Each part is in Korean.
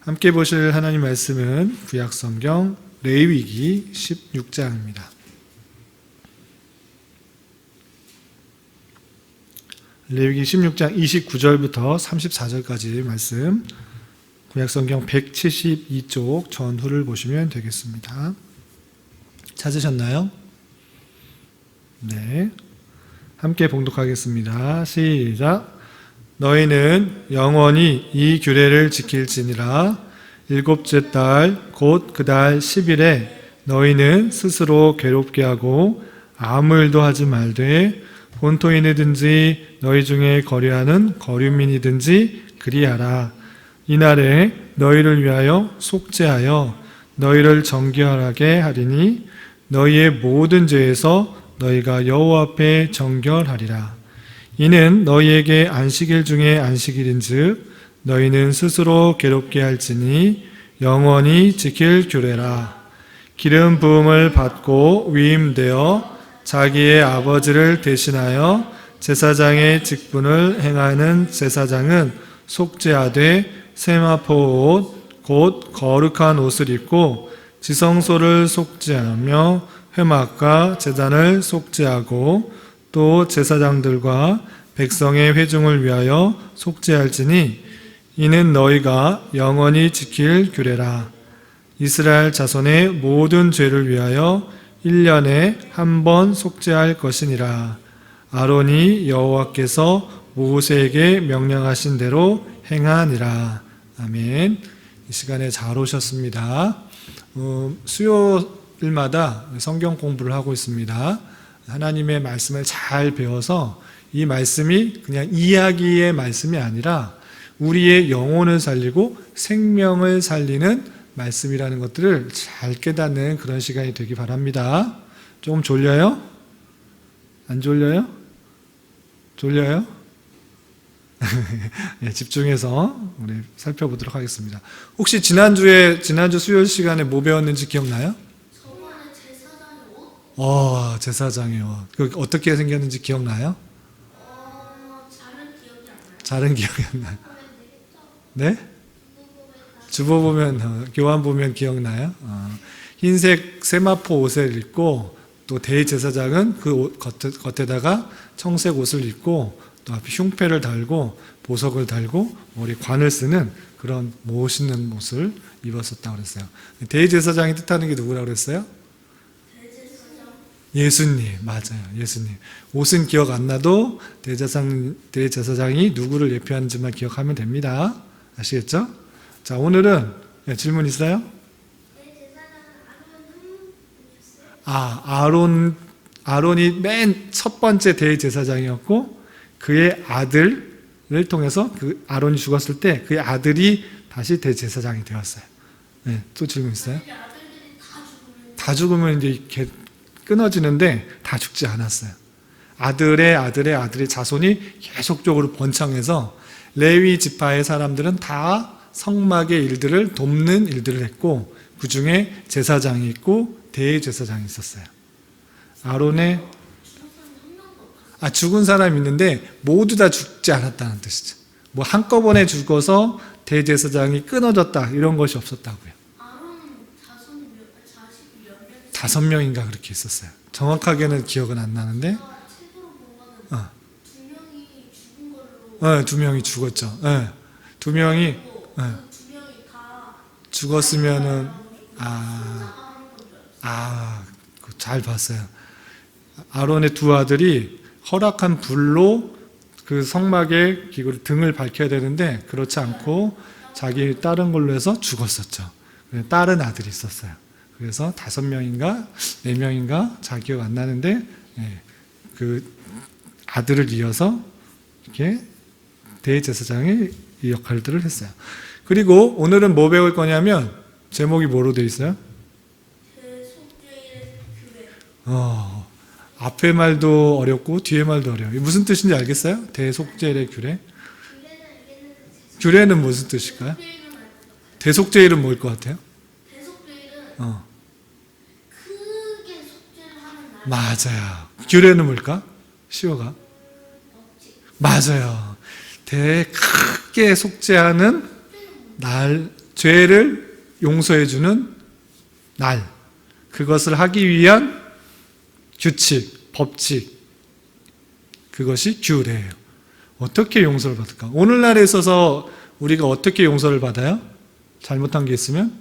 함께 보실 하나님 말씀은 구약성경 레위기 16장입니다. 레위기 16장 29절부터 34절까지 말씀, 구약성경 172쪽 전후를 보시면 되겠습니다. 찾으셨나요? 네, 함께 봉독하겠습니다. 시작. 너희는 영원히 이 규례를 지킬지니라. 일곱째 달 곧 그 달 10일에 너희는 스스로 괴롭게 하고 아무 일도 하지 말되 본토인이든지 너희 중에 거류하는 거류민이든지 그리하라. 이날에 너희를 위하여 속죄하여 너희를 정결하게 하리니 너희의 모든 죄에서 너희가 여호와 앞에 정결하리라. 이는 너희에게 안식일 중에 안식일인즉 너희는 스스로 괴롭게 할지니 영원히 지킬 규례라. 기름 부음을 받고 위임되어 자기의 아버지를 대신하여 제사장의 직분을 행하는 제사장은 속죄하되 세마포 옷 곧 거룩한 옷을 입고 지성소를 속죄하며 회막과 제단을 속죄하고 또 제사장들과 백성의 회중을 위하여 속죄할지니 이는 너희가 영원히 지킬 규례라. 이스라엘 자손의 모든 죄를 위하여 1년에 한 번 속죄할 것이니라. 아론이 여호와께서 모세에게 명령하신 대로 행하니라. 아멘. 이 시간에 잘 오셨습니다. 수요일마다 성경 공부를 하고 있습니다. 하나님의 말씀을 잘 배워서 이 말씀이 그냥 이야기의 말씀이 아니라 우리의 영혼을 살리고 생명을 살리는 말씀이라는 것들을 잘 깨닫는 그런 시간이 되기 바랍니다. 조금 졸려요? 안 졸려요? 졸려요? 네, 집중해서 우리 살펴보도록 하겠습니다. 혹시 지난주 수요일 시간에 뭐 배웠는지 기억나요? 제사장의 옷. 그 어떻게 생겼는지 기억나요? 잘은 기억이 안 나요. 네? 주보 보면, 교환 보면 기억나요? 흰색 세마포 옷을 입고 또 대제사장은 그 옷 겉에다가 청색 옷을 입고 또 앞에 흉패를 달고 보석을 달고 머리 관을 쓰는 그런 멋있는 옷을 입었었다고 그랬어요. 대제사장이 뜻하는 게 누구라고 그랬어요? 예수님, 맞아요. 예수님. 옷은 기억 안 나도 대제사장이 누구를 예표하는지만 기억하면 됩니다. 아시겠죠? 자, 오늘은 질문 있어요? 아론이 맨 첫 번째 대제사장이었고 그의 아들을 통해서 그 아론이 죽었을 때 그의 아들이 다시 대제사장이 되었어요. 네, 또 질문 있어요? 다 죽으면 이제 끊어지는데 다 죽지 않았어요. 아들의 자손이 계속적으로 번창해서 레위 지파의 사람들은 다 성막의 일들을 돕는 일들을 했고 그 중에 제사장이 있고 대제사장이 있었어요. 아론의 죽은 사람이 있는데 모두 다 죽지 않았다는 뜻이죠. 뭐 한꺼번에 죽어서 대제사장이 끊어졌다 이런 것이 없었다고요. 5명인가 그렇게 있었어요. 정확하게는 기억은 안 나는데 2명이 죽었죠. 2명이 죽었으면은 잘 봤어요. 아론의 두 아들이 허락한 불로 그 성막의 기구를 등을 밝혀야 되는데 그렇지 않고 자기 다른 걸로 해서 죽었었죠. 다른 아들이 있었어요. 그래서 5명인가 4명인가 잘 기억 안 나는데 그 아들을 이어서 이렇게 대제사장의 이 역할들을 했어요. 그리고 오늘은 뭐 배울 거냐면 제목이 뭐로 되어 있어요? 앞에 말도 어렵고 뒤에 말도 어려워요. 무슨 뜻인지 알겠어요? 대속죄일의 규례? 규례는 무슨 뜻일까요? 대속죄일은 뭐일 것 같아요? 크게 속죄를 하는 날. 맞아요. 규례는 뭘까? 시호가? 맞아요. 크게 속죄하는 날 죄를 용서해 주는 날, 그것을 하기 위한 규칙, 법칙, 그것이 규례예요. 어떻게 용서를 받을까? 오늘날에 있어서 우리가 어떻게 용서를 받아요? 잘못한 게 있으면?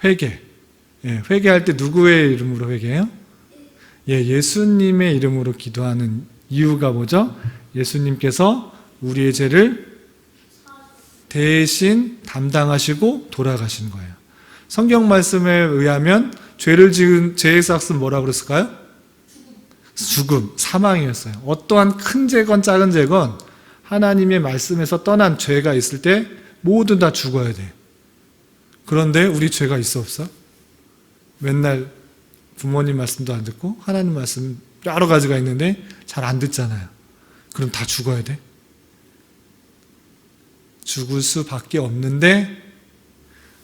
회개. 예, 회개할 때 누구의 이름으로 회개해요? 예, 예수님의 이름으로 기도하는 이유가 뭐죠? 예수님께서 우리의 죄를 대신 담당하시고 돌아가신 거예요. 성경 말씀에 의하면 죄를 지은 죄의 삭은 뭐라고 그랬을까요? 죽음, 사망이었어요. 어떠한 큰 죄건 작은 죄건 하나님의 말씀에서 떠난 죄가 있을 때 모두 다 죽어야 돼요. 그런데 우리 죄가 있어 없어? 맨날 부모님 말씀도 안 듣고 하나님 말씀 여러 가지가 있는데 잘 안 듣잖아요. 그럼 다 죽어야 돼? 죽을 수밖에 없는데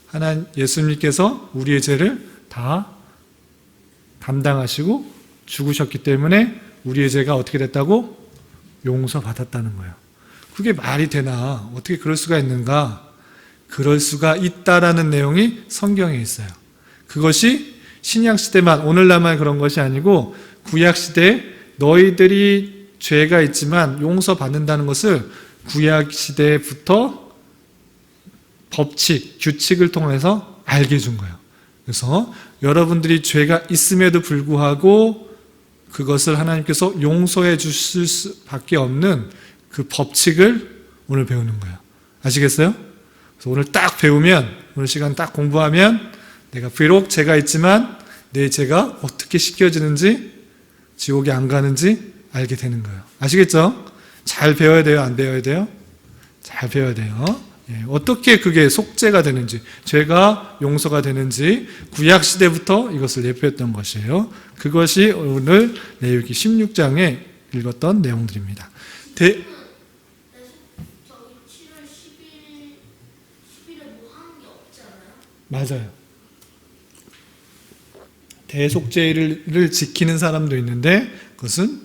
하나님 예수님께서 우리의 죄를 다 담당하시고 죽으셨기 때문에 우리의 죄가 어떻게 됐다고? 용서받았다는 거예요. 그게 말이 되나? 어떻게 그럴 수가 있는가? 그럴 수가 있다라는 내용이 성경에 있어요. 그것이 신약시대만, 오늘날만 그런 것이 아니고 구약시대에 너희들이 죄가 있지만 용서받는다는 것을 구약시대부터 법칙, 규칙을 통해서 알게 해준 거예요. 그래서 여러분들이 죄가 있음에도 불구하고 그것을 하나님께서 용서해 주실 수밖에 없는 그 법칙을 오늘 배우는 거예요. 아시겠어요? 그래서 오늘 딱 배우면, 오늘 시간 딱 공부하면 내가 비록 죄가 있지만 내 죄가 어떻게 씻겨지는지, 지옥에 안 가는지 알게 되는 거예요. 아시겠죠? 잘 배워야 돼요? 안 배워야 돼요? 잘 배워야 돼요. 예, 어떻게 그게 속죄가 되는지, 죄가 용서가 되는지 구약시대부터 이것을 예표했던 것이에요. 그것이 오늘 레위기 16장에 읽었던 내용들입니다. 저기 7월 10일에 뭐 하는 게 없잖아요. 맞아요. 대속죄를 지키는 사람도 있는데 그것은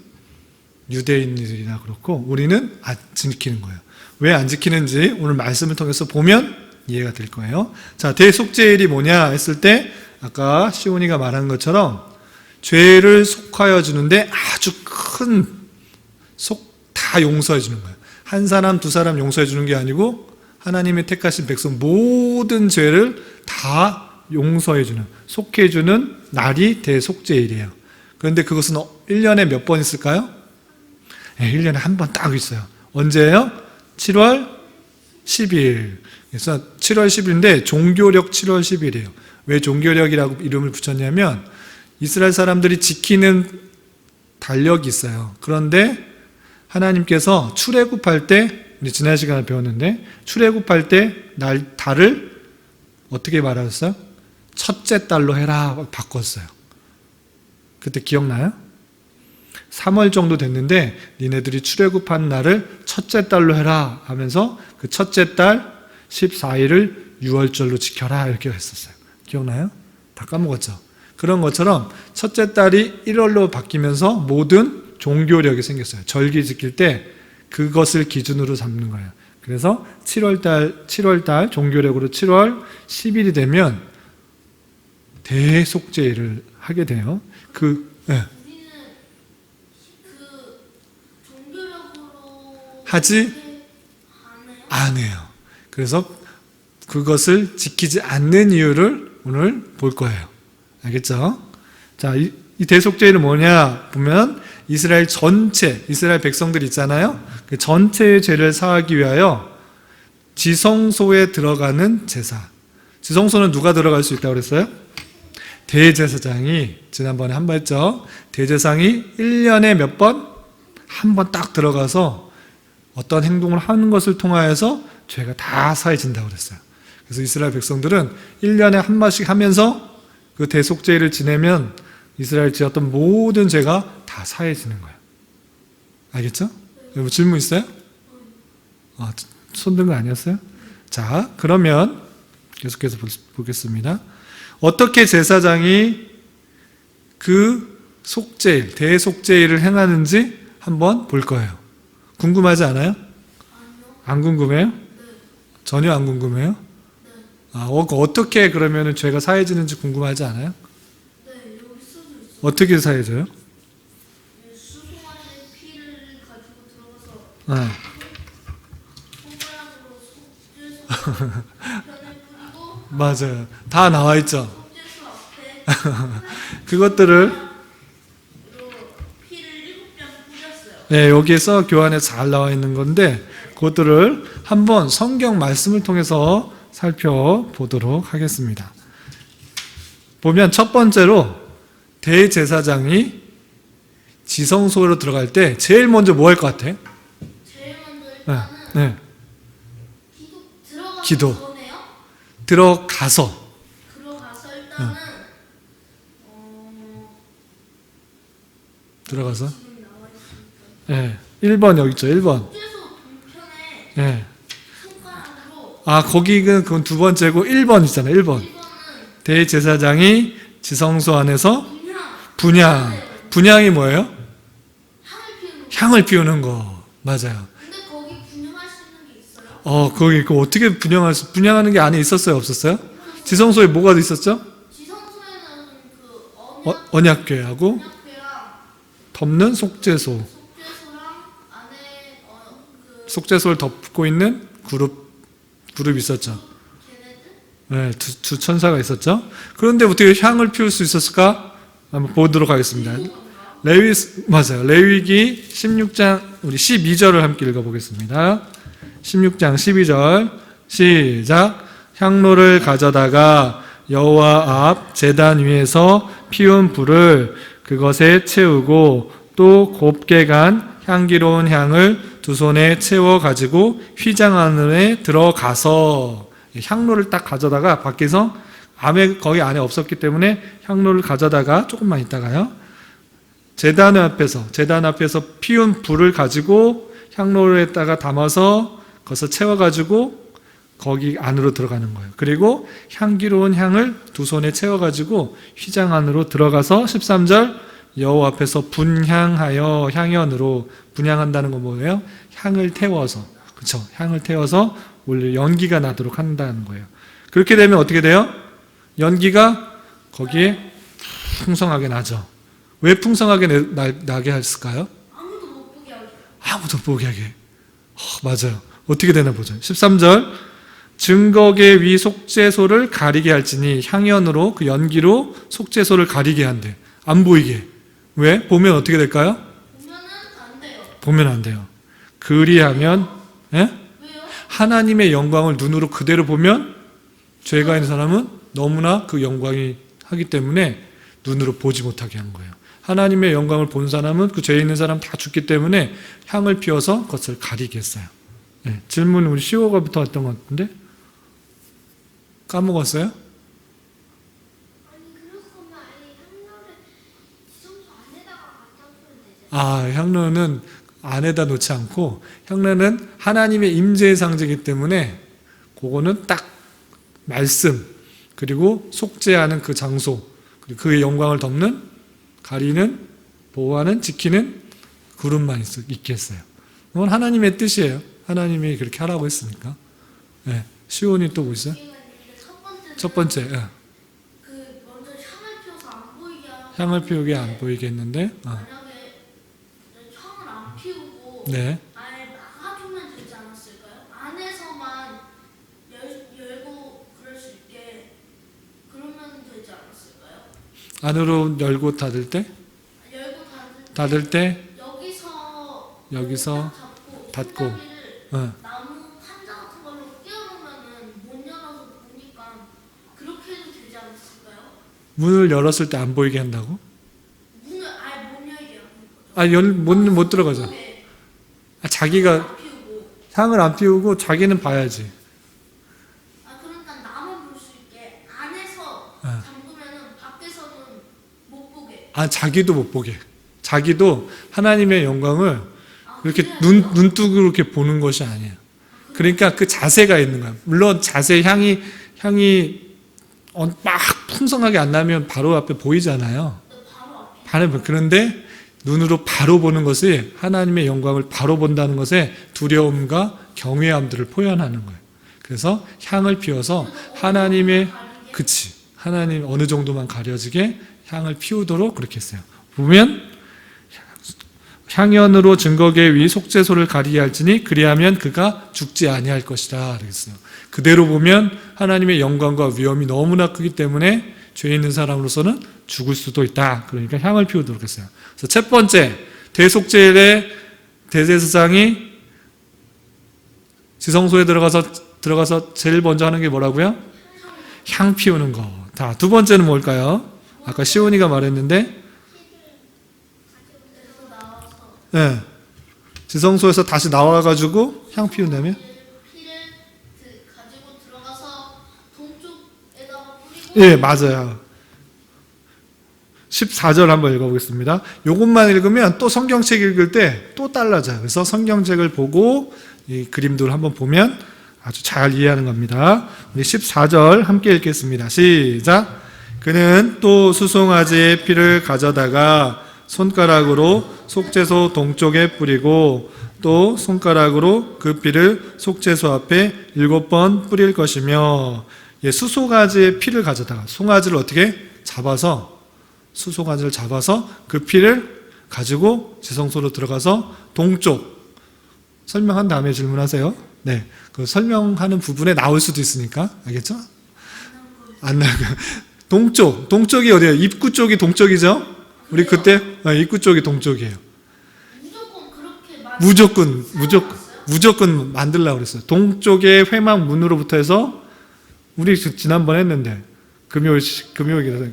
유대인들이나 그렇고 우리는 안 지키는 거예요. 왜 안 지키는지 오늘 말씀을 통해서 보면 이해가 될 거예요. 자, 대속죄일이 뭐냐 했을 때 아까 시온이가 말한 것처럼 죄를 속하여 주는데 아주 큰 다 용서해 주는 거예요. 한 사람, 두 사람 용서해 주는 게 아니고 하나님의 택하신 백성 모든 죄를 다 용서해 주는, 속해 주는 날이 대속죄일이에요. 그런데 그것은 1년에 몇 번 있을까요? 네, 1년에 한 번 딱 있어요. 언제예요? 7월 10일. 그래서 7월 10일인데 종교력 7월 10일이에요. 왜 종교력이라고 이름을 붙였냐면 이스라엘 사람들이 지키는 달력이 있어요. 그런데 하나님께서 출애굽할 때, 우리 지난 시간에 배웠는데 출애굽할 때 달을 어떻게 말하셨어요? 첫째 달로 해라 바꿨어요. 그때 기억나요? 3월 정도 됐는데 니네들이 출애굽한 날을 첫째 달로 해라 하면서 그 첫째 달 14일을 유월절로 지켜라 이렇게 했었어요. 기억나요? 다 까먹었죠? 그런 것처럼 첫째 달이 1월로 바뀌면서 모든 종교력이 생겼어요. 절기 지킬 때 그것을 기준으로 잡는 거예요. 그래서 7월달 종교력으로 7월 10일이 되면 대속죄를 하게 돼요. 네. 우리는 그 종교력으로 하지 안 해요. 그래서 그것을 지키지 않는 이유를 오늘 볼 거예요. 알겠죠? 자, 이 대속죄는 뭐냐 보면 이스라엘 전체, 이스라엘 백성들 있잖아요. 그 전체의 죄를 사하기 위하여 지성소에 들어가는 제사. 지성소는 누가 들어갈 수 있다고 그랬어요? 대제사장이, 지난번에 한 번 했죠. 대제사장이 1년에 몇 번? 한 번 딱 들어가서 어떤 행동을 하는 것을 통하여서 죄가 다 사해진다고 그랬어요. 그래서 이스라엘 백성들은 1년에 한 번씩 하면서 그 대속죄를 지내면 이스라엘 지었던 모든 죄가 다 사해지는 거예요. 알겠죠? 여러분 질문 있어요? 손든 거 아니었어요? 자, 그러면 계속해서 보겠습니다. 어떻게 제사장이 그 속죄일, 대속죄일을 행하는지 한번 볼 거예요. 궁금하지 않아요? 안 궁금해요? 전혀 안 궁금해요? 어떻게 그러면은 죄가 사해지는지 궁금하지 않아요? 네, 여기 써져 있어. 어떻게 사해져요? 수송아의 피를 가지고 들어가서 네. 손가락으로 속죄소 편을 뿌리고 맞아요. 다 나와 있죠. 속죄소 앞에 그것들을 피를 7장 뿌렸어요. 네, 여기에서 교환에 잘 나와 있는 건데 그것들을 한번 성경 말씀을 통해서 살펴보도록 하겠습니다. 보면 첫 번째로 대제사장이 지성소로 들어갈 때 제일 먼저 뭐 할 것 같아? 제일 먼저 네, 일단은 네. 들어가기 기도. 전에요. 들어가서 들어가서 일단은 들어가서 지금 나와 있으니까 네, 1번 여기 있죠. 1번. 속죄소 동편에 네. 손가락으로 거기는 그건 두 번째고 1번 있잖아요. 1번. 1번은 대제사장이 지성소 안에서 분향 분향이 뭐예요? 향을 피우는 거. 향을 피우는 거. 맞아요. 근데 거기 분향할 수 있는 게 있어요? 거기 그 어떻게 분향하는 게 안에 있었어요? 없었어요? 지성소에 뭐가 있었죠? 지성소에는 그 언약궤하고 언약궤랑 덮는 속죄소. 속죄소랑 안에 그 속죄소를 덮고 있는 그룹 있었죠. 걔네들 네, 두 천사가 있었죠. 그런데 어떻게 향을 피울 수 있었을까? 한번 보도록 하겠습니다. 맞아요. 레위기 16장 우리 12절을 함께 읽어보겠습니다. 16장 12절 시작. 향로를 가져다가 여호와 앞 제단 위에서 피운 불을 그것에 채우고 또 곱게 간 향기로운 향을 두 손에 채워 가지고 휘장 안에 들어가서 향로를 딱 가져다가 밖에서 거기 안에 없었기 때문에 향로를 가져다가 조금만 있다가요. 제단 앞에서 피운 불을 가지고 향로에다가 담아서 거기서 채워 가지고 거기 안으로 들어가는 거예요. 그리고 향기로운 향을 두 손에 채워 가지고 휘장 안으로 들어가서 13절 여호와 앞에서 분향하여 향연으로 분향한다는 건 뭐예요? 향을 태워서 그렇죠? 향을 태워서 원래 연기가 나도록 한다는 거예요. 그렇게 되면 어떻게 돼요? 연기가 거기에 풍성하게 나죠. 왜 풍성하게 나게 했을까요? 아무도 못 보게 하게. 아무도 못 보게 하게. 맞아요. 어떻게 되나 보죠. 13절 증거계 위 속죄소를 가리게 할지니 향연으로 그 연기로 속죄소를 가리게 한대. 안 보이게. 왜? 보면 어떻게 될까요? 보면은 안 돼요. 보면 안 돼요. 그리하면 예? 왜요? 하나님의 영광을 눈으로 그대로 보면 죄가 있는 사람은 너무나 그 영광이 하기 때문에 눈으로 보지 못하게 한 거예요. 하나님의 영광을 본 사람은 그 죄 있는 사람 다 죽기 때문에 향을 피워서 그것을 가리게 했어요. 네, 질문 우리 시호가부터 왔던 것 같은데 까먹었어요? 아니 그럴 거면 아예 향로를 지성소 안에다가 갖다 놓으면 되죠. 향로는 안에다 놓지 않고 향로는 하나님의 임재의 상징이기 때문에 그거는 딱 말씀 그리고 속죄하는 그 장소 그리고 그의 영광을 덮는 가리는 보호하는 지키는 그룹만 있게 했어요. 그건 하나님의 뜻이에요. 하나님이 그렇게 하라고 했으니까. 네. 시온이 또 뭐 있어요? 첫 번째 그 먼저 향을 피워서 안 보이게 하고 향을 피우게 안 보이게 했는데 만약에 향을 안 피우고 네. 아예 막아주면 되지 않았을까요? 안에서만 열고 그럴 수 있게 그러면 되지 않았을까요? 안으로 열고 닫을 때 열고 닫을 때 여기서 닫고 닫고 어. 나무 판자 같은 걸로 끼워놓으면은 못 열어서 보니까 그렇게 해도 되지 않았을까요? 문을 열었을 때 안 보이게 한다고? 문을 아예 못 열게 하는 거죠. 못 들어가죠. 자기가 안 피우고 향을 안 피우고 자기는 봐야지. 그러니까 나만 볼 수 있게 안에서 어. 잠그면은 밖에서는 못 보게. 자기도 못 보게. 자기도 하나님의 영광을 이렇게 그래야 눈뜨고 이렇게 보는 것이 아니야. 그러니까 그 자세가 있는 거야. 물론 자세 향이 막 풍성하게 안 나면 바로 앞에 보이잖아요. 바로 앞에. 그런데 눈으로 바로 보는 것이 하나님의 영광을 바로 본다는 것에 두려움과 경외함들을 표현하는 거예요. 그래서 향을 피워서 하나님의 하나님 어느 정도만 가려지게 향을 피우도록 그렇게 했어요. 보면 향연으로 증거계 위 속죄소를 가리게 할지니 그리하면 그가 죽지 아니할 것이라 그랬어요. 그대로 보면 하나님의 영광과 위엄이 너무나 크기 때문에 죄 있는 사람으로서는 죽을 수도 있다. 그러니까 향을 피우도록 했어요. 그래서 첫 번째 대속죄일에 대제사장이 지성소에 들어가서 제일 먼저 하는 게 뭐라고요? 향 피우는 거. 자, 두 번째는 뭘까요? 아까 시온이가 말했는데, 네. 지성소에서 다시 나와가지고 향 피운다면? 피를 가지고 들어가서 동쪽에다가 뿌리고. 예, 맞아요. 14절 한번 읽어보겠습니다. 요것만 읽으면 또 성경책 읽을 때 또 달라져요. 그래서 성경책을 보고 이 그림들을 한번 보면 아주 잘 이해하는 겁니다. 우리 14절 함께 읽겠습니다. 시작. 그는 또 수송아지의 피를 가져다가 손가락으로 속죄소 동쪽에 뿌리고 또 손가락으로 그 피를 속죄소 앞에 7번 뿌릴 것이며, 수송아지의 피를 가져다가 송아지를 어떻게 잡아서 수송아지를 잡아서 그 피를 가지고 지성소로 들어가서 동쪽 설명한 다음에 질문하세요. 네, 그 설명하는 부분에 나올 수도 있으니까 알겠죠? 안 나고 동쪽이 어디예요? 입구 쪽이 동쪽이죠? 우리 그때 입구 쪽이 동쪽이에요. 무조건 만들려고 그랬어요. 동쪽의 회막 문으로부터 해서 우리 지난번 했는데 금요일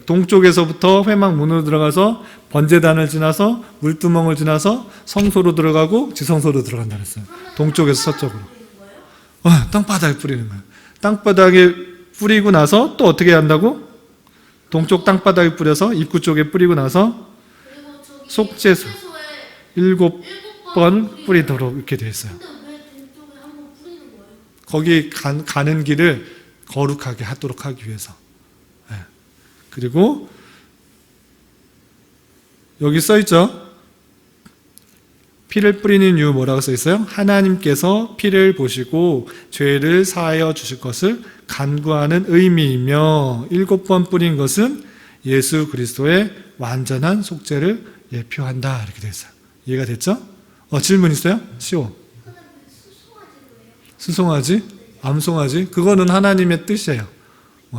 동쪽에서부터 회막 문으로 들어가서 번제단을 지나서 물두멍을 지나서 성소로 들어가고 지성소로 들어간다 그랬어요. 동쪽에서 서쪽으로. 땅바닥에 뿌리는 거예요. 땅바닥에 뿌리고 나서 또 어떻게 한다고? 동쪽 땅바닥에 뿌려서 입구 쪽에 뿌리고 나서 속죄소 7번 뿌리도록 이렇게 되어 있어요. 거기 가는 길을 거룩하게 하도록 하기 위해서. 그리고 여기 써있죠. 피를 뿌리는 이유 뭐라고 써있어요? 하나님께서 피를 보시고 죄를 사하여 주실 것을 간구하는 의미이며, 7번 뿌린 것은 예수 그리스도의 완전한 속죄를 예표한다. 이렇게 되어 있어요. 이해가 됐죠? 질문 있어요? 시오. 수송아지? 암송아지? 그거는 하나님의 뜻이에요.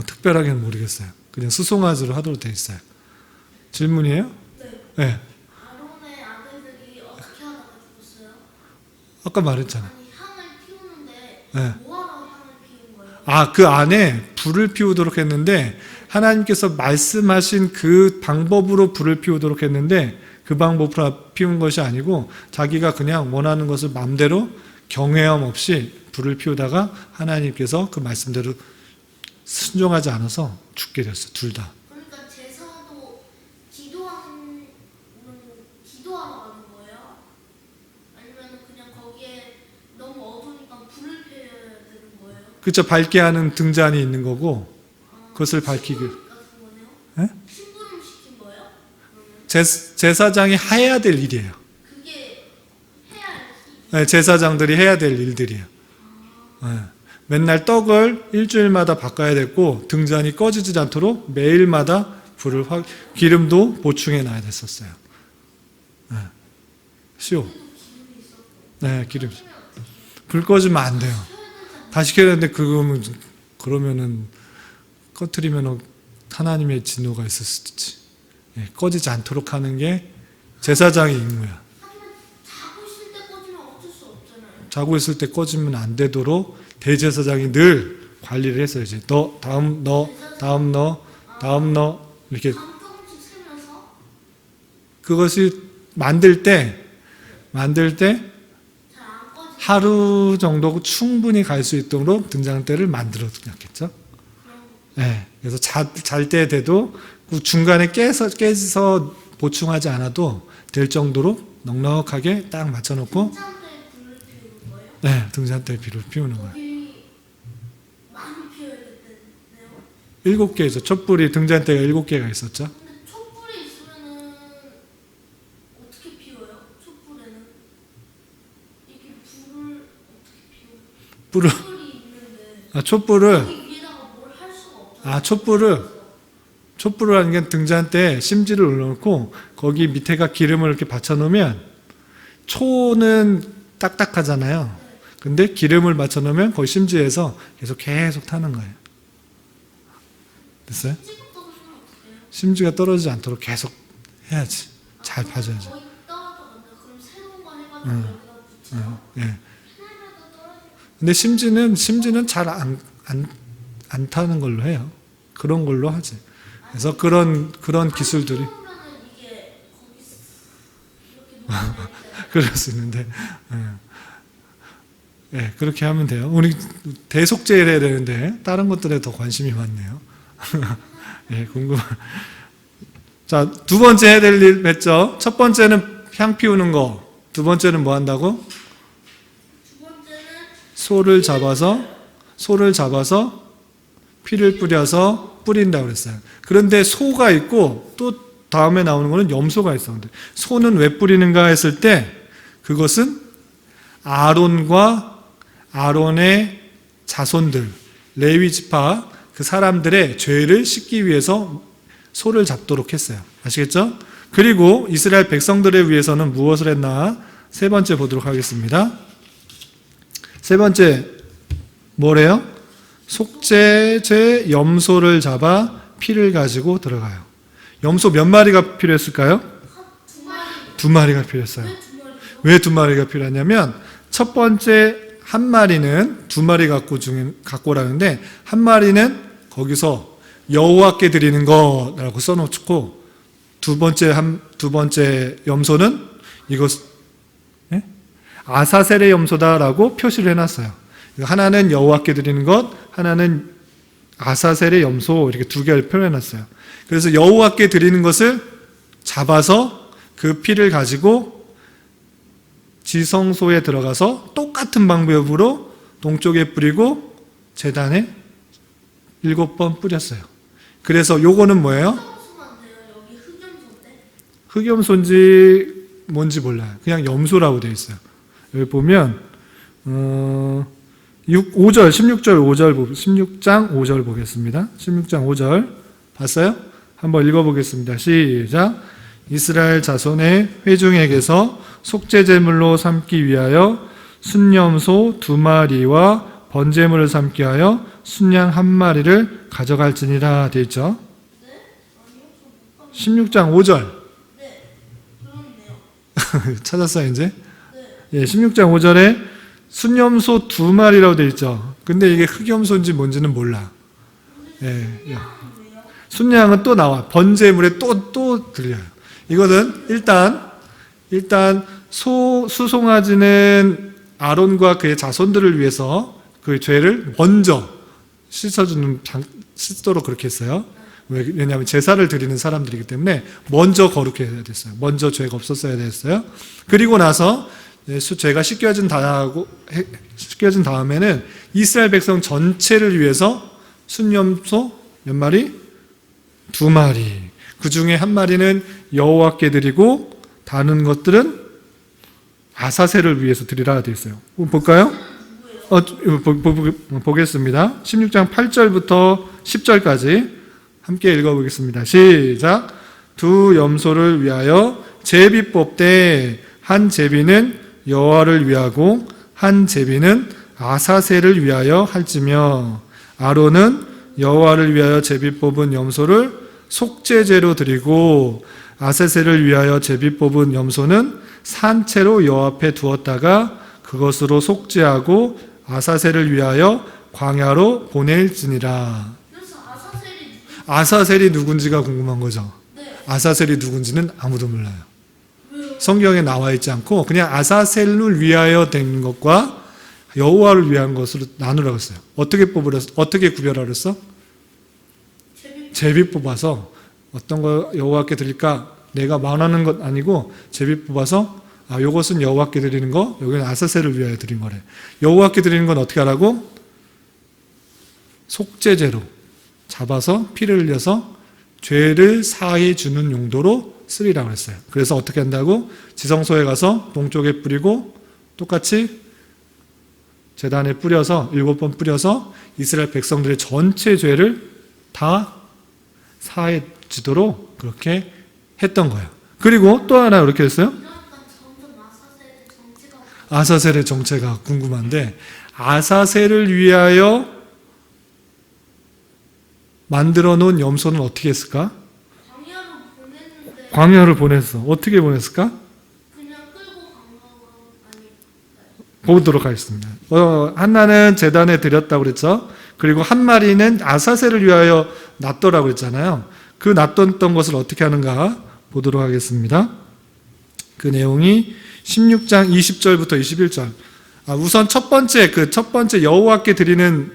특별하게는 모르겠어요. 그냥 수송아지로 하도록 되어 있어요. 질문이에요? 네. 아론의 아들들이 어떻게 하다가 죽었어요? 아까 말했잖아. 아니, 향을 피우는데 네. 뭐하러 향을 피운 거예요? 그 안에 불을 피우도록 했는데, 하나님께서 말씀하신 그 방법으로 불을 피우도록 했는데, 그 방법으로 피운 것이 아니고 자기가 그냥 원하는 것을 마음대로 경외함 없이 불을 피우다가 하나님께서 그 말씀대로 순종하지 않아서 죽게 됐어, 둘 다. 그러니까 제사도 기도하러 가는 거예요? 아니면 그냥 거기에 너무 어두우니까 불을 피워야 되는 거예요? 그쵸, 밝게 하는 등잔이 있는 거고, 그것을 밝히기. 심부름 같은 거네요? 네? 심부름 시킨 거예요? 제사장이 해야 될 일이에요. 그게 해야 할 네, 제사장들이 해야 될 일들이에요. 네. 맨날 떡을 일주일마다 바꿔야 됐고, 등잔이 꺼지지 않도록 매일마다 기름도 보충해 놔야 됐었어요. 네. 시오. 네, 기름. 불 꺼지면 안 돼요. 다시 켜야 되는데, 그러면은, 꺼트리면 하나님의 진노가 있을 수도 있지. 네, 꺼지지 않도록 하는 게 제사장의 임무야. 자고 있을 때 꺼지면 어쩔 수 없잖아요. 자고 있을 때 꺼지면 안 되도록 대제사장이 늘 관리를 했어야지. 다음 너 이렇게. 조금씩 세면서 그것이 만들 때 잘 안 꺼지면 하루 정도 충분히 갈 수 있도록 등잔대를 만들어놨겠죠. 네, 그래서 잘 때 돼도 중간에 깨서 보충하지 않아도 될 정도로 넉넉하게 딱 맞춰놓고, 등잔대에 불을 피우는 거예요? 네, 등잔대에 불을 피우는 거예요. 거기 많이 피워야겠네요. 7개죠. 촛불이 등잔대가 7개가 있었죠. 근데 촛불이 있으면은 어떻게 피워요? 촛불에는 이게 불을 어떻게 피워요? 불을 촛불이 있는데 촛불을 거기 위에다가 뭘 할 수가 없잖아요. 촛불을 하는 게 등잔 때 심지를 올려놓고 거기 밑에가 기름을 이렇게 받쳐놓으면 초는 딱딱하잖아요. 근데 기름을 받쳐놓으면 거기 심지에서 계속 타는 거예요. 됐어요? 찍어 떨어지면 어떡해요? 심지가 떨어지지 않도록 계속 해야지. 잘 봐줘야지. 거의 떨어졌는데 그럼 새로운 거 해가지고 여기다 붙여서 예. 하나라도 떨어지면 근데 심지는 잘 안 타는 걸로 해요. 그런 걸로 하지. 그래서 그런 기술들이 그러면은 이게 거기 이렇게 놓으면 그럴 수 있는데, 예, 그렇게 하면 돼요. 우리 대속제를 해야 되는데 다른 것들에 더 관심이 많네요. 예, 자, 두 번째 해야 될 일 했죠. 첫 번째는 향 피우는 거. 두 번째는 뭐 한다고? 두 번째는 소를 잡아서 피를 뿌려서 뿌린다고 그랬어요. 그런데 소가 있고 또 다음에 나오는 거는 염소가 있어. 근데 소는 왜 뿌리는가 했을 때 그것은 아론과 아론의 자손들, 레위 지파 그 사람들의 죄를 씻기 위해서 소를 잡도록 했어요. 아시겠죠? 그리고 이스라엘 백성들을 위해서는 무엇을 했나? 세 번째 보도록 하겠습니다. 세 번째 뭐래요? 속죄제 염소를 잡아 피를 가지고 들어가요. 염소 몇 마리가 필요했을까요? 두 마리. 두 마리가 필요했어요. 왜 두 마리요? 왜 두 마리가 필요하냐면 첫 번째 한 마리는 두 마리 갖고 오라는데 한 마리는 거기서 여호와께 드리는 거라고 써놓고 두 번째 염소는 이것 아사셀의 염소다라고 표시를 해놨어요. 하나는 여호와께 드리는 것, 하나는 아사셀의 염소 이렇게 두 개를 표현해놨어요. 그래서 여호와께 드리는 것을 잡아서 그 피를 가지고 지성소에 들어가서 똑같은 방법으로 동쪽에 뿌리고 제단에 7번 뿌렸어요. 그래서 요거는 뭐예요? 흑염소만 돼요. 여기 흑염소인데. 흑염소인지 뭔지 몰라요. 그냥 염소라고 되어 있어요. 여기 보면 16장 5절 보겠습니다. 16장 5절 봤어요? 한번 읽어보겠습니다. 시작. 이스라엘 자손의 회중에게서 속죄제물로 삼기 위하여 순염소 2마리와 번제물을 삼기 하여 순양 1마리를 가져갈지니라 되어 있죠. 네? 아니요. 저 못 16장 5절 네. 그렇네요. 찾았어요 이제? 네. 예, 16장 5절에 순염소 2마리라고 되어 있죠. 근데 이게 흑염소인지 뭔지는 몰라. 예, 예. 왜요? 순양은 또 나와. 번제물에 또 들려요. 이거는 일단 수송아지는 아론과 그의 자손들을 위해서 그 죄를 먼저 씻도록 그렇게 했어요. 왜냐하면 제사를 드리는 사람들이기 때문에 먼저 거룩해야 됐어요. 먼저 죄가 없었어야 됐어요. 그리고 나서 죄가 씻겨진 다음에는 이스라엘 백성 전체를 위해서 순염소 몇 마리? 2마리. 그 중에 1마리는 여호와께 드리고 다른 것들은 아사셀을 위해서 드리라 되어 있어요. 볼까요? 보겠습니다. 16장 8절부터 10절까지 함께 읽어보겠습니다. 시작. 두 염소를 위하여 제비 뽑되 한 제비는 여호와를 위하고 한 제비는 아사셀을 위하여 할지며 아론은 여호와를 위하여 제비 뽑은 염소를 속죄제로 드리고 아사셀을 위하여 제비 뽑은 염소는 산채로 여호와 앞에 두었다가 그것으로 속죄하고 아사셀을 위하여 광야로 보낼지니라. 그래서 아사셀이 아사셀이 누군지가 궁금한 거죠. 네. 아사셀이 누군지는 아무도 몰라요. 왜요? 성경에 나와 있지 않고 그냥 아사셀을 위하여 된 것과 여호와를 위한 것으로 나누라고 했어요. 어떻게 구별하라 그랬어? 제비 뽑아서 어떤 거 여호와께 드릴까? 내가 말하는 것 아니고 제비 뽑아서 요것은 여호와께 드리는 거, 여기는 아사셀을 위하여 드린 거래. 여호와께 드리는 건 어떻게 하라고? 속죄제로 잡아서 피를 흘려서 죄를 사해 주는 용도로 쓰리라고 했어요. 그래서 어떻게 한다고? 지성소에 가서 동쪽에 뿌리고 똑같이 제단에 뿌려서 7번 뿌려서 이스라엘 백성들의 전체 죄를 다 사해 주도록 그렇게 했던 거예요. 그리고 또 하나 이렇게 했어요. 이러니까 점점 아사셀의 정치가 아사셀의 정체가 궁금한데, 아사셀을 위하여 만들어 놓은 염소는 어떻게 했을까? 광야로 보냈는데 광야를 보냈어. 어떻게 보냈을까? 그냥 끌고 간 거가 아니 보도록 하겠습니다. 하나는 제단에 드렸다고 그랬죠. 그리고 한 마리는 아사셀을 위하여 놨더라고 그랬잖아요. 그 놨던 것을 어떻게 하는가 보도록 하겠습니다. 그 내용이 16장 20절부터 21절. 우선 첫 번째 여호와께 드리는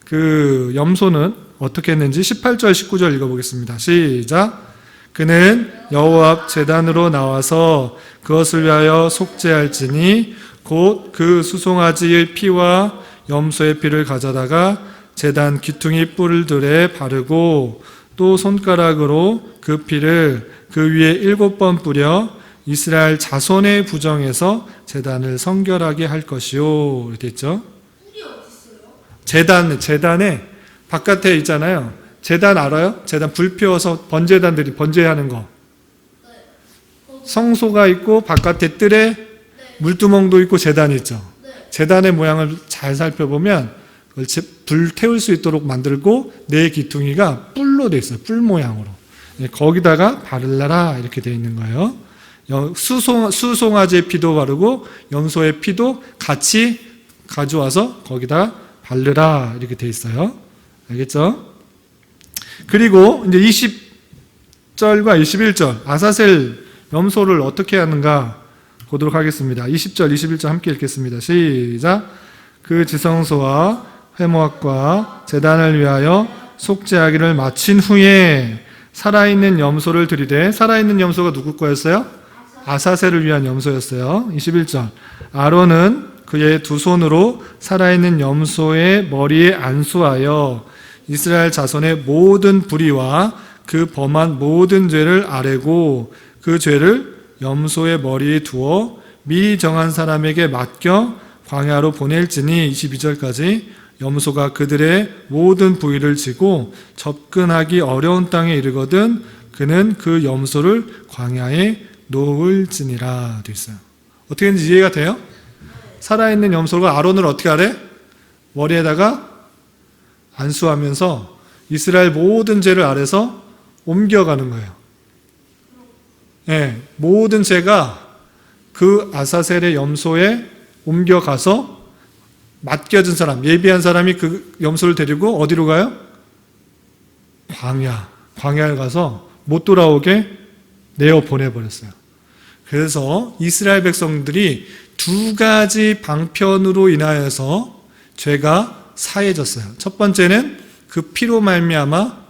그 염소는 어떻게 했는지 18절 19절 읽어보겠습니다. 시작. 그는 여호와 앞 제단으로 나와서 그것을 위하여 속죄할지니 곧 그 수송아지의 피와 염소의 피를 가져다가 제단 귀퉁이 뿔들에 바르고 또 손가락으로 그 피를 그 위에 7번 뿌려 이스라엘 자손의 부정에서 제단을 성결하게 할 것이요. 이렇게 했죠. 뿔이 어딨어요? 제단에 바깥에 있잖아요. 제단 알아요? 제단 불 피워서 번제단들이 번제하는 거. 네. 거기 성소가 있고 바깥에 뜰에 네. 물두멍도 있고 제단이 있죠. 네. 제단의 모양을 잘 살펴보면 그걸 불 태울 수 있도록 만들고 네 귀퉁이가 뿔로 돼 있어요. 뿔 모양으로. 거기다가 바르라 이렇게 돼 있는 거예요. 수송아지의 피도 바르고 염소의 피도 같이 가져와서 거기다 바르라 이렇게 돼 있어요. 알겠죠? 그리고 이제 20절과 21절 아사셀 염소를 어떻게 하는가 보도록 하겠습니다. 20절, 21절 함께 읽겠습니다. 시작. 그 지성소와 회모악과 제단을 위하여 속죄하기를 마친 후에 살아있는 염소를 들이되, 살아있는 염소가 누구 거였어요? 아사셀을 위한 염소였어요. 21절. 아론은 그의 두 손으로 살아있는 염소의 머리에 안수하여 이스라엘 자손의 모든 불의와 그 범한 모든 죄를 아뢰고 그 죄를 염소의 머리에 두어 미리 정한 사람에게 맡겨 광야로 보낼지니 22절까지 염소가 그들의 모든 부위를 지고 접근하기 어려운 땅에 이르거든 그는 그 염소를 광야에 놓을지니라 되어 있어요. 어떻게 했는지 이해가 돼요? 살아있는 염소가 아론을 어떻게 하래? 머리에다가 안수하면서 이스라엘 모든 죄를 아래서 옮겨가는 거예요. 네, 모든 죄가 그 아사셀의 염소에 옮겨가서 맡겨진 사람, 예비한 사람이 그 염소를 데리고 어디로 가요? 광야를 가서 못 돌아오게 내어 보내버렸어요. 그래서 이스라엘 백성들이 두 가지 방편으로 인하여서 죄가 사해졌어요. 첫 번째는 그 피로 말미암아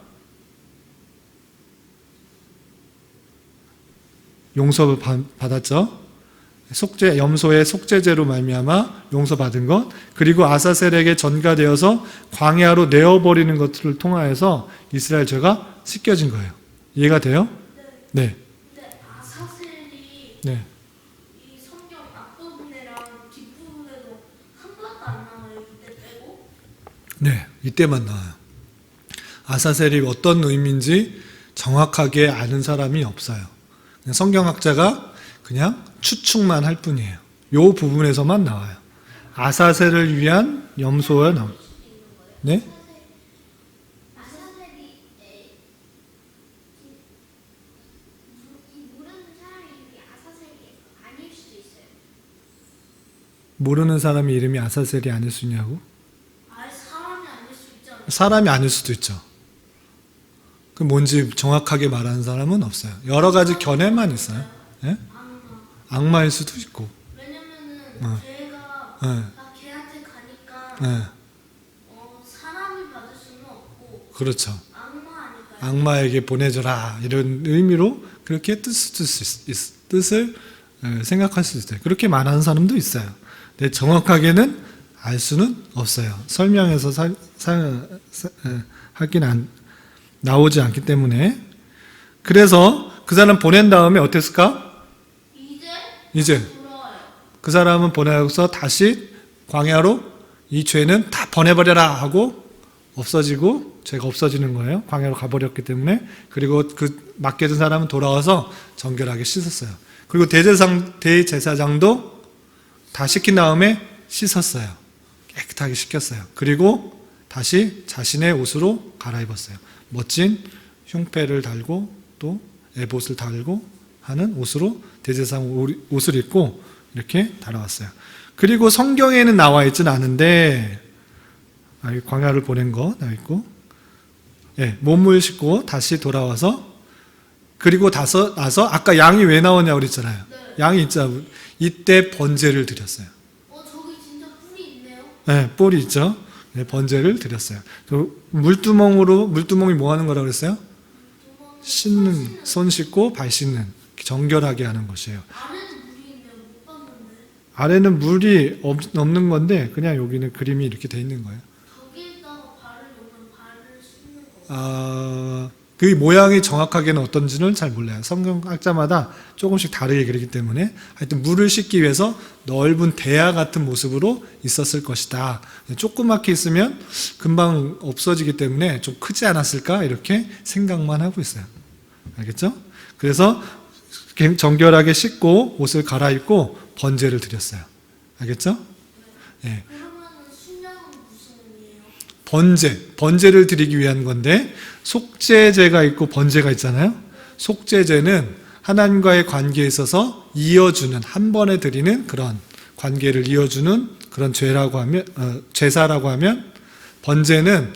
용서를 받았죠. 염소의 속죄제로 말미암아 용서받은 것, 그리고 아사셀에게 전가되어서 광야로 내어버리는 것들을 통하여서 이스라엘 죄가 씻겨진 거예요. 이해가 돼요? 네. 근데 아사셀이 네. 이 성경 앞부분이랑 뒷부분에도 한 번도 안 나와요. 이때 빼고. 네, 이때만 나와요. 아사셀이 어떤 의미인지 정확하게 아는 사람이 없어요. 그냥 성경학자가 그냥 추측만 할 뿐이에요. 요 부분에서만 나와요. 아사셀을 위한 염소가 나와요. 네? 아사셀이 모르는 사람의 이름이 아사셀이 아닐 수도 있어요. 모르는 사람이 이름이 아사셀이 아닐 수 있냐고? 아예 사람이 아닐 수 있잖아요. 사람이 아닐 수도 있죠. 그 뭔지 정확하게 말하는 사람은 없어요. 여러 가지 견해만 있어요. 예? 악마일 수도 있고. 왜냐면은 걔가 네. 나 걔한테 가니까 네. 사람이 받을 수는 없고 그렇죠. 악마 아닐까요? 악마에게 보내줘라 이런 의미로 그렇게 뜻을 생각할 수 있어요. 그렇게 말하는 사람도 있어요. 근데 정확하게는 알 수는 없어요. 설명해서 나오지 않기 때문에. 그래서 그 사람 보낸 다음에 어땠을까? 이제 이제 돌아와요. 그 사람은 보내서 다시 광야로 이 죄는 다 버려버려라 하고 없어지고 죄가 없어지는 거예요. 광야로 가버렸기 때문에. 그리고 그 맡겨진 사람은 돌아와서 정결하게 씻었어요. 그리고 대제사장도 다 씻긴 다음에 씻었어요. 깨끗하게 씻겼어요. 그리고 다시 자신의 옷으로 갈아입었어요. 멋진 흉패를 달고 또 에봇을 달고 하는 옷으로 대제사장 옷을 입고 이렇게 달아왔어요. 그리고 성경에는 나와 있진 않은데 광야를 보낸 거 나와 있고, 예, 몸을 씻고 다시 돌아와서 그리고 나서 아까 양이 왜 나오냐고 그랬잖아요. 양이 있잖아요. 이때 번제를 드렸어요. 저기 진짜 뿔이 있네요. 네, 뿔이 있죠. 네, 번제를 드렸어요. 물두멍이 뭐 하는 거라고 그랬어요? 씻는, 손 씻고 발 씻는, 정결하게 하는 것이에요. 안에도 물이 있네요. 못 봤는데. 아래는 물이 없는 건데 그냥 여기는 그림이 이렇게 돼 있는 거예요. 저기에다가 발을 넣으면 발을 씻는 거. 그 모양이 정확하게는 어떤지는 잘 몰라요. 성경학자마다 조금씩 다르게 그리기 때문에 하여튼 물을 씻기 위해서 넓은 대야 같은 모습으로 있었을 것이다. 조그맣게 있으면 금방 없어지기 때문에 좀 크지 않았을까 이렇게 생각만 하고 있어요. 알겠죠? 그래서 정결하게 씻고 옷을 갈아입고 번제를 드렸어요. 알겠죠? 예. 그러면은 순양은 무슨 의미예요? 번제를 드리기 위한 건데 속죄제가 있고 번제가 있잖아요. 속죄제는 하나님과의 관계에 있어서 이어주는, 한 번에 드리는 그런 관계를 이어주는 그런 제사라고 하면, 번제는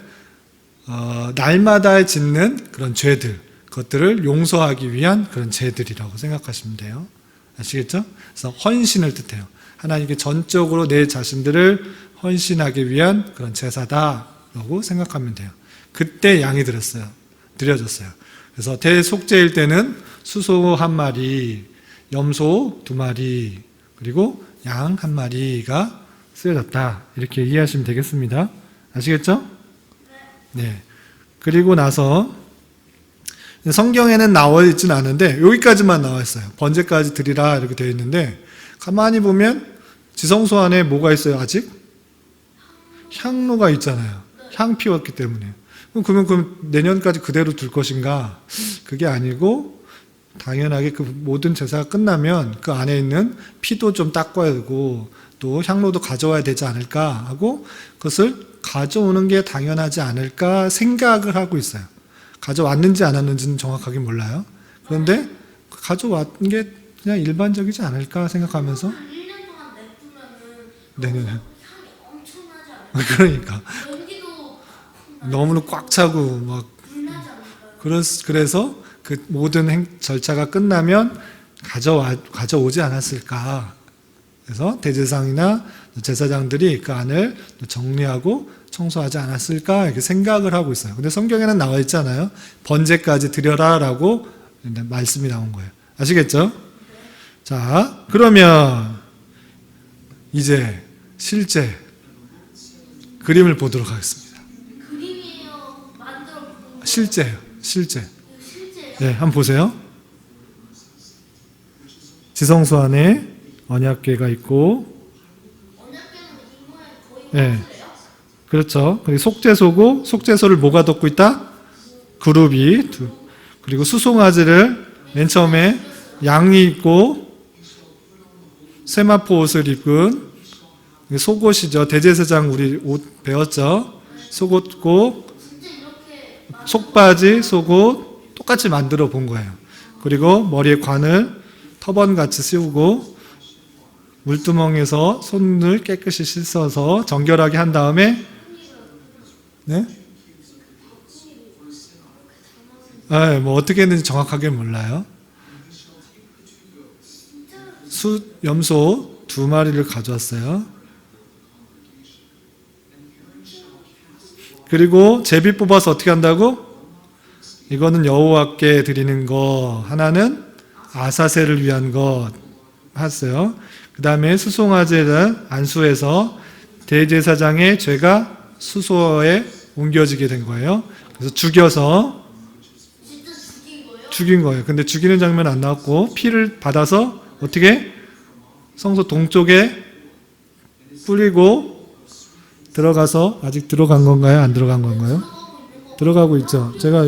날마다 짓는 그런 죄들, 그것들을 용서하기 위한 그런 제들이라고 생각하시면 돼요. 아시겠죠? 그래서 헌신을 뜻해요. 하나님께 전적으로 내 자신들을 헌신하기 위한 그런 제사다라고 생각하면 돼요. 그때 양이 드려졌어요. 그래서 대속죄일 때는 수소 1마리, 염소 2마리, 그리고 양 1마리가 쓰여졌다. 이렇게 이해하시면 되겠습니다. 아시겠죠? 네. 그리고 나서 성경에는 나와 있지는 않은데 여기까지만 나와 있어요. 번제까지 드리라 이렇게 되어 있는데 가만히 보면 지성소 안에 뭐가 있어요? 아직? 향로가 있잖아요. 향 피웠기 때문에. 그럼 내년까지 그대로 둘 것인가? 그게 아니고 당연하게 그 모든 제사가 끝나면 그 안에 있는 피도 좀 닦아야 되고 또 향로도 가져와야 되지 않을까 하고 그것을 가져오는 게 당연하지 않을까 생각을 하고 있어요. 가져왔는지 안 왔는지는 정확하게 몰라요. 그런데 가져왔는 게 그냥 일반적이지 않을까 생각하면서 1년 동안 냅두면은 네네네. 향이 엄청나지 않아요? 그러니까 연기도 너무 꽉 차고 막 불나지 않을까요? 그래서 그 모든 절차가 끝나면 가져오지 않았을까. 그래서 대제사장이나 제사장들이 그 안을 정리하고 청소하지 않았을까 이렇게 생각을 하고 있어요. 근데 성경에는 나와 있잖아요. 번제까지 드려라라고 말씀이 나온 거예요. 아시겠죠? 자, 그러면 이제 실제 그림을 보도록 하겠습니다. 그림이에요? 만들어 본 거예요? 실제예요. 실제예요? 네, 한번 보세요. 지성소 안에 언약궤가 있고, 언약궤는 이 모양 거의 네. 없어요? 그렇죠. 그리고 속죄소고, 속죄소를 뭐가 덮고 있다? 그룹이 그리고 수송아지를 맨 처음에 양이 있고 세마포 옷을 입은 속옷이죠. 대제사장 우리 옷 배웠죠. 속옷고 진짜 이렇게 속바지, 속옷 똑같이 만들어 본 거예요. 그리고 머리에 관을 터번같이 씌우고 물두멍에서 손을 깨끗이 씻어서 정결하게 한 다음에 네? 뭐 어떻게 했는지 정확하게 몰라요. 염소 2마리를 가져왔어요. 그리고 제비 뽑아서 어떻게 한다고? 이거는 여호와께 드리는 거, 하나는 아사셀을 위한 것 했어요. 그 다음에 수송아지를 안수해서 대제사장의 죄가 수소에 옮겨지게 된 거예요. 그래서 죽여서 진짜 죽인 거예요? 죽인 거예요. 근데 죽이는 장면 안 나왔고 피를 받아서 어떻게 성소 동쪽에 뿌리고 들어가서 아직 들어간 건가요? 안 들어간 건가요? 들어가고 있죠. 제가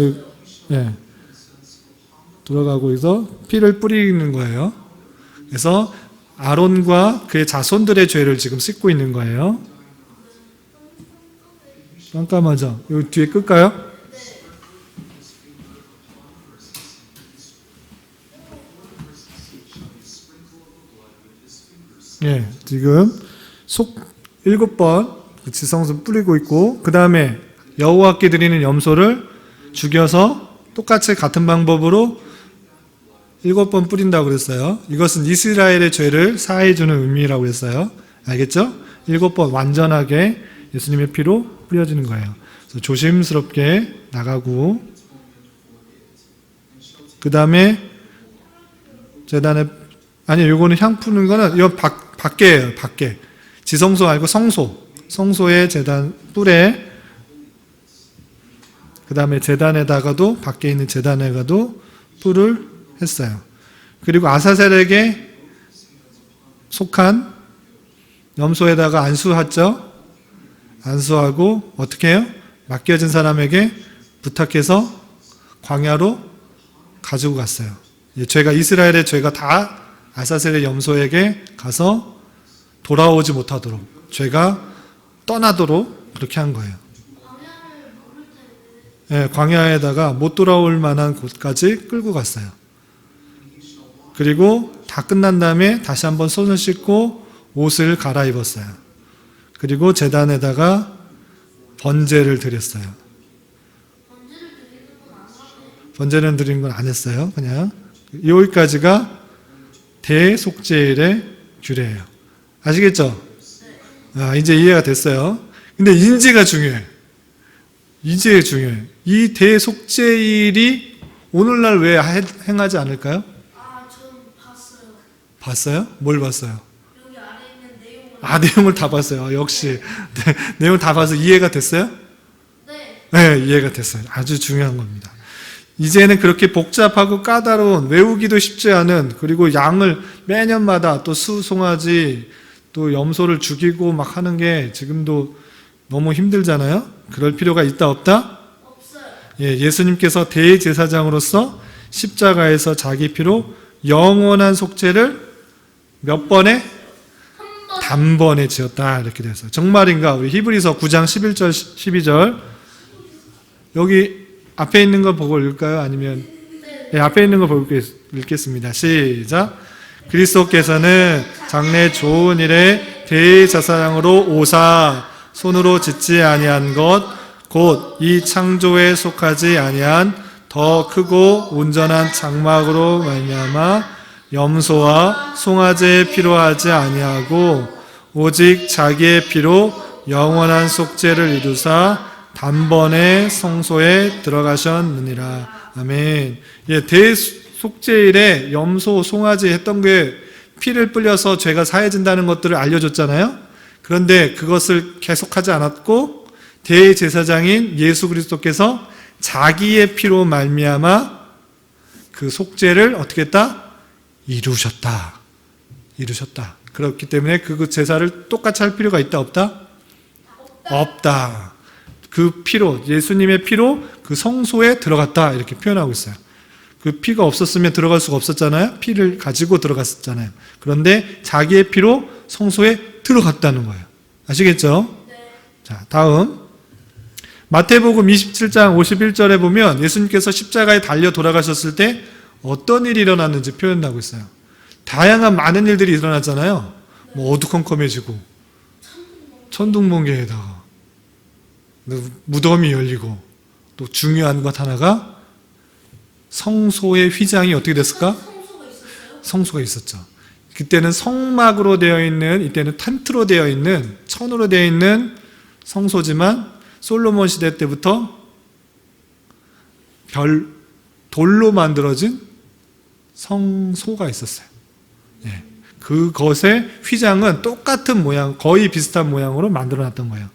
들어가고 있어 피를 뿌리는 거예요. 그래서 아론과 그의 자손들의 죄를 지금 씻고 있는 거예요. 깜깜하죠? 여기 뒤에 끌까요? 지금 속 7번 지성소 뿌리고 있고, 그 다음에 여호와께 드리는 염소를 죽여서 똑같이 같은 방법으로 7번 뿌린다고 그랬어요. 이것은 이스라엘의 죄를 사해주는 의미라고 했어요. 알겠죠? 7번 완전하게 예수님의 피로 뿌려지는 거예요. 그래서 조심스럽게 나가고, 그 다음에 재단에, 아니, 요거는 향 푸는 거는, 이거 밖에예요, 밖에. 지성소 아니고 성소의 재단 뿔에, 그 다음에 재단에다가도, 밖에 있는 재단에가도 뿔을 했어요. 그리고 아사셀에게 속한 염소에다가 안수하죠. 안수하고 어떻게 해요? 맡겨진 사람에게 부탁해서 광야로 가지고 갔어요. 이스라엘의 죄가 다 아사셀의 염소에게 가서 돌아오지 못하도록, 죄가 떠나도록 그렇게 한 거예요. 광야에다가 못 돌아올 만한 곳까지 끌고 갔어요. 그리고 다 끝난 다음에 다시 한번 손을 씻고 옷을 갈아입었어요. 그리고 제단에다가 번제를 드렸어요. 번제를 드리는 건 안 했어요. 그냥 여기까지가 대속죄일의 규례예요. 아시겠죠? 이제 이해가 됐어요. 근데 인지가 중요해. 이제 중요해. 이 대속죄일이 오늘날 왜 행하지 않을까요? 전 봤어요. 봤어요? 뭘 봤어요? 여기 아래 있는 내용을. 내용을 다 봤어요. 역시. 네, 내용을 다 봐서 이해가 됐어요? 네. 네, 이해가 됐어요. 아주 중요한 겁니다. 이제는 그렇게 복잡하고 까다로운, 외우기도 쉽지 않은, 그리고 양을 매년마다 또 송아지, 또 염소를 죽이고 막 하는 게 지금도 너무 힘들잖아요? 그럴 필요가 있다, 없다? 없어요. 예수님께서 대제사장으로서 십자가에서 자기 피로 영원한 속죄를 몇 번에? 단번에 지었다. 이렇게 됐어요. 정말인가? 우리 히브리서 9장 11절, 12절. 여기 앞에 있는 거 보고 읽을까요? 아니면 앞에 있는 거 보고 읽겠습니다. 시작. 그리스도께서는 장래 좋은 일에 대제사장으로 오사 손으로 짓지 아니한 것 곧 이 창조에 속하지 아니한 더 크고 온전한 장막으로 말미암아 염소와 송아지에 피로하지 아니하고 오직 자기의 피로 영원한 속죄를 이루사 단번에 성소에 들어가셨느니라. 아멘. 대속죄일에 염소, 송아지 했던 게 피를 뿌려서 죄가 사해진다는 것들을 알려줬잖아요. 그런데 그것을 계속하지 않았고 대제사장인 예수 그리스도께서 자기의 피로 말미암아 그 속죄를 어떻게 했다? 이루셨다. 그렇기 때문에 그 제사를 똑같이 할 필요가 있다, 없다? 없다. 그 피로, 예수님의 피로 그 성소에 들어갔다, 이렇게 표현하고 있어요. 그 피가 없었으면 들어갈 수가 없었잖아요. 피를 가지고 들어갔었잖아요. 그런데 자기의 피로 성소에 들어갔다는 거예요. 아시겠죠? 네. 자, 다음 마태복음 27장 51절에 보면 예수님께서 십자가에 달려 돌아가셨을 때 어떤 일이 일어났는지 표현하고 있어요. 다양한 많은 일들이 일어났잖아요. 뭐 어두컴컴해지고 천둥번개에다가 무덤이 열리고, 또 중요한 것 하나가 성소의 휘장이 어떻게 됐을까? 성소가 있었죠. 그때는 성막으로 되어 있는, 이때는 텐트로 되어 있는, 천으로 되어 있는 성소지만 솔로몬 시대 때부터 돌로 만들어진 성소가 있었어요. 그것의 휘장은 똑같은 모양, 거의 비슷한 모양으로 만들어놨던 거예요.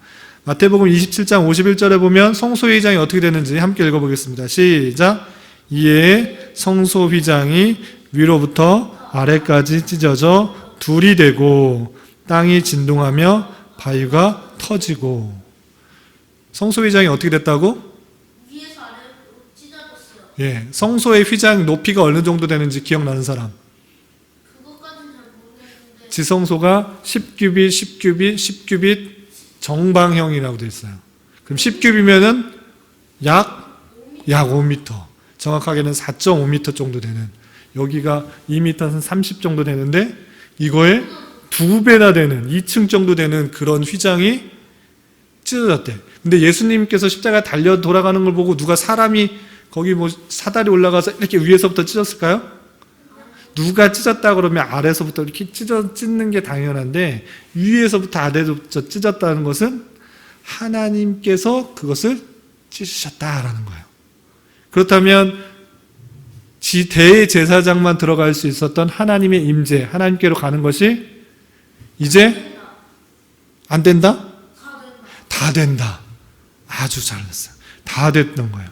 마태복음 27장 51절에 보면 성소 휘장이 어떻게 되는지 함께 읽어보겠습니다. 시작. 이에 성소 휘장이 위로부터 아래까지 찢어져 둘이 되고 땅이 진동하며 바위가 커지고 성소 휘장이 어떻게 됐다고? 위에서 아래로 찢어졌어요. 예, 성소의 휘장 높이가 어느 정도 되는지 기억나는 사람? 그것까지는 잘 모르겠는데 지성소가 10규빗, 10규빗, 10규빗 정방형이라고 되어 있어요. 그럼 10규빗이면은 약 5m. 정확하게는 4.5m 정도 되는. 여기가 2m는 30 정도 되는데 이거에 2배나 되는 2층 정도 되는 그런 휘장이 찢어졌대. 근데 예수님께서 십자가 달려 돌아가는 걸 보고 누가 사람이 거기 뭐 사다리 올라가서 이렇게 위에서부터 찢었을까요? 누가 찢었다 그러면 아래서부터 이렇게 찢는 게 당연한데 위에서부터 아래로부터 찢었다는 것은 하나님께서 그것을 찢으셨다라는 거예요. 그렇다면 대제사장만 들어갈 수 있었던 하나님의 임재, 하나님께로 가는 것이 이제 안 된다? 다 된다. 아주 잘했어요. 다 됐던 거예요.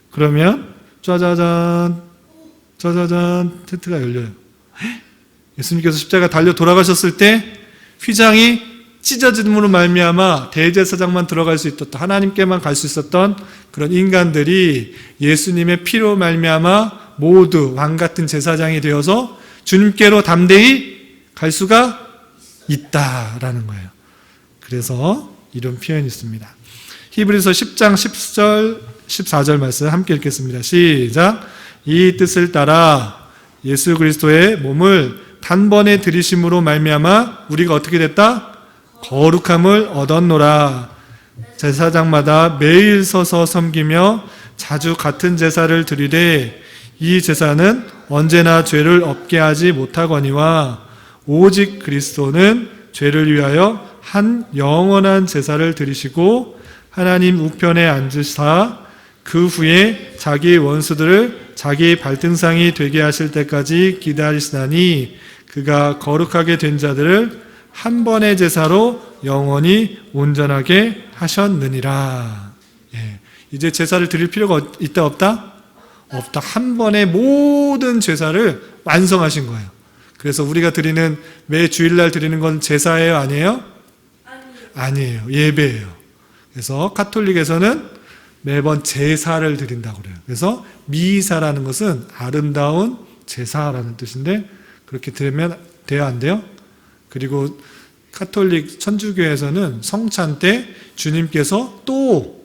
그러면 짜자잔 텐트가 열려요. 예수님께서 십자가 달려 돌아가셨을 때 휘장이 찢어짐으로 말미암아 대제사장만 들어갈 수 있었던, 하나님께만 갈 수 있었던 그런 인간들이 예수님의 피로 말미암아 모두 왕같은 제사장이 되어서 주님께로 담대히 갈 수가 있다라는 거예요. 그래서 이런 표현이 있습니다. 히브리서 10장 10절 14절 말씀 함께 읽겠습니다. 시작. 이 뜻을 따라 예수 그리스도의 몸을 단번에 들이심으로 말미암아 우리가 어떻게 됐다? 거룩함을 얻었노라. 제사장마다 매일 서서 섬기며 자주 같은 제사를 드리되 이 제사는 언제나 죄를 없게 하지 못하거니와 오직 그리스도는 죄를 위하여 한 영원한 제사를 드리시고 하나님 우편에 앉으사 그 후에 자기 원수들을 자기 발등상이 되게 하실 때까지 기다리시나니 그가 거룩하게 된 자들을 한 번의 제사로 영원히 온전하게 하셨느니라. 예. 이제 제사를 드릴 필요가 있다 없다? 없다. 한 번에 모든 제사를 완성하신 거예요. 그래서 우리가 드리는 매 주일날 드리는 건 제사예요, 아니에요? 아니에요. 예배예요. 그래서 카톨릭에서는 매번 제사를 드린다고 그래요. 그래서 미사라는 것은 아름다운 제사라는 뜻인데 그렇게 들으면 돼요, 안 돼요? 그리고 카톨릭 천주교에서는 성찬 때 주님께서 또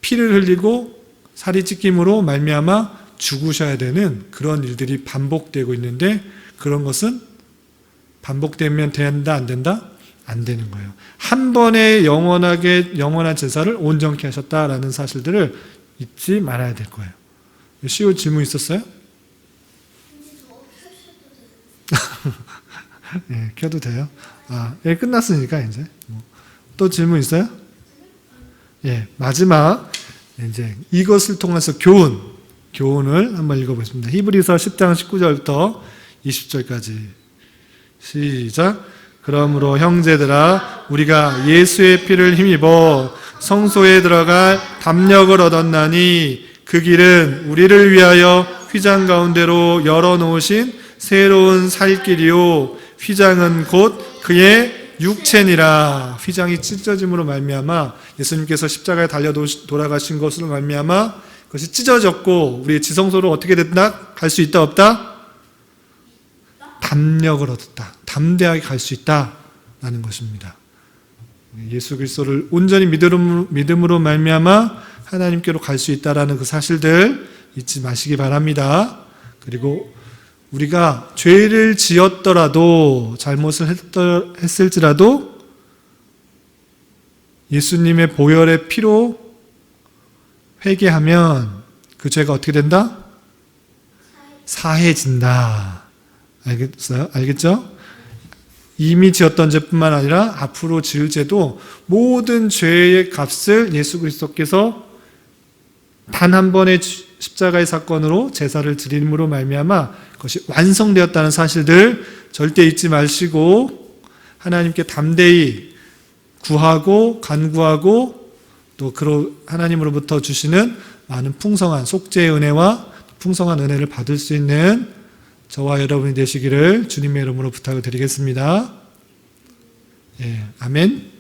피를 흘리고 살이 찢김으로 말미암아 죽으셔야 되는 그런 일들이 반복되고 있는데 그런 것은 반복되면 된다, 안 된다? 안 되는 거예요. 한 번에 영원한 제사를 온전케 하셨다라는 사실들을 잊지 말아야 될 거예요. 쉬운 질문 있었어요? 예, 켜도 돼요. 예, 끝났으니까 이제 또 질문 있어요? 예, 마지막 이제 이것을 통해서 교훈을 한번 읽어보겠습니다. 히브리서 10장 19절부터 20절까지 시작. 그러므로 형제들아 우리가 예수의 피를 힘입어 성소에 들어갈 담력을 얻었나니 그 길은 우리를 위하여 휘장 가운데로 열어놓으신 새로운 살 길이요 휘장은 곧 그의 육체니라. 휘장이 찢어짐으로 말미암아 예수님께서 십자가에 달려 돌아가신 것으로 말미암아 그것이 찢어졌고 우리의 지성소로 어떻게 됐다? 갈 수 있다 없다? 담력을 얻었다. 담대하게 갈 수 있다라는 것입니다. 예수 그리스도를 온전히 믿음으로 말미암아 하나님께로 갈 수 있다라는 그 사실들 잊지 마시기 바랍니다. 그리고 우리가 죄를 지었더라도 잘못을 했을지라도 예수님의 보혈의 피로 회개하면 그 죄가 어떻게 된다? 사해진다. 알겠어요? 알겠죠? 이미 지었던 죄뿐만 아니라 앞으로 지을 죄도 모든 죄의 값을 예수 그리스도께서 단 한 번의 십자가의 사건으로 제사를 드림으로 말미암아 그것이 완성되었다는 사실들 절대 잊지 마시고 하나님께 담대히 구하고 간구하고 또 하나님으로부터 주시는 많은 풍성한 속죄의 은혜와 풍성한 은혜를 받을 수 있는 저와 여러분이 되시기를 주님의 이름으로 부탁을 드리겠습니다. 예, 아멘.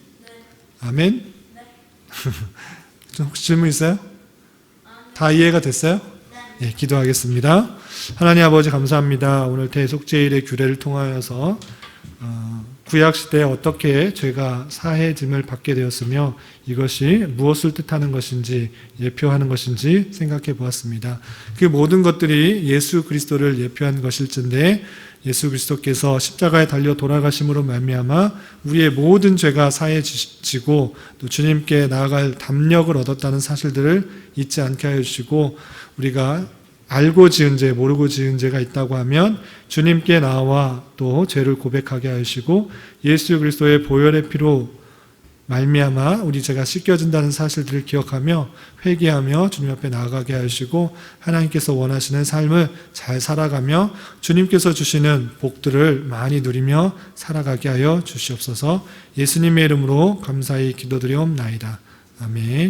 아멘? 네. 혹시 질문 있어요? 다 이해가 됐어요? 네. 예, 기도하겠습니다. 하나님 아버지 감사합니다. 오늘 대속죄일의 규례를 통하여서 구약시대에 어떻게 죄가 사해짐을 받게 되었으며 이것이 무엇을 뜻하는 것인지 예표하는 것인지 생각해 보았습니다. 그 모든 것들이 예수 그리스도를 예표한 것일진데 예수 그리스도께서 십자가에 달려 돌아가심으로 말미암아 우리의 모든 죄가 사해지고 또 주님께 나아갈 담력을 얻었다는 사실들을 잊지 않게 하여 주시고 우리가 알고 지은 죄, 모르고 지은 죄가 있다고 하면 주님께 나와 또 죄를 고백하게 하시고 예수 그리스도의 보혈의 피로 말미암아 우리 죄가 씻겨진다는 사실들을 기억하며 회개하며 주님 앞에 나아가게 하시고 하나님께서 원하시는 삶을 잘 살아가며 주님께서 주시는 복들을 많이 누리며 살아가게 하여 주시옵소서. 예수님의 이름으로 감사히 기도드리옵나이다. 아멘.